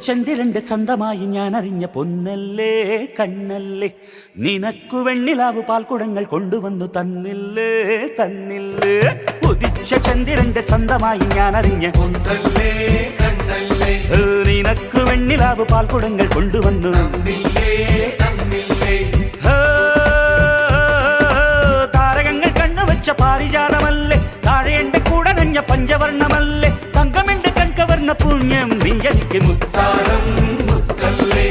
ചന്ദ്രന്റെ ചന്തമായി ഞാൻ അറിഞ്ഞ പൊന്നല്ലേ കണ്ണല്ലേ, നിനക്കു വെണ്ണിലാവു പാൽക്കുടങ്ങൾ കൊണ്ടുവന്നു തന്നില്ലേ തന്നില്ലേ. ഉദിച്ച ചന്ദ്രന്റെ ചന്തമായി ഞാൻ അറിഞ്ഞ പൊന്നല്ലേ കണ്ണല്ലേ, നിനക്കു വെണ്ണിലാവു പാൽക്കുടങ്ങൾ കൊണ്ടുവന്നു തന്നില്ലേ തന്നില്ലേ. താരകങ്ങൾ കണ്ണുവച്ച പാരിജാതമല്ലേ, താഴെ എന്റെ കൂടെ നഞ്ഞ പഞ്ചവർണ്ണമല്ലേ, തങ്കമെന്റെ കൺകവർണ്ണ പുണ്യം നീ എനിക്ക് താരം മുത്തല്ലേ,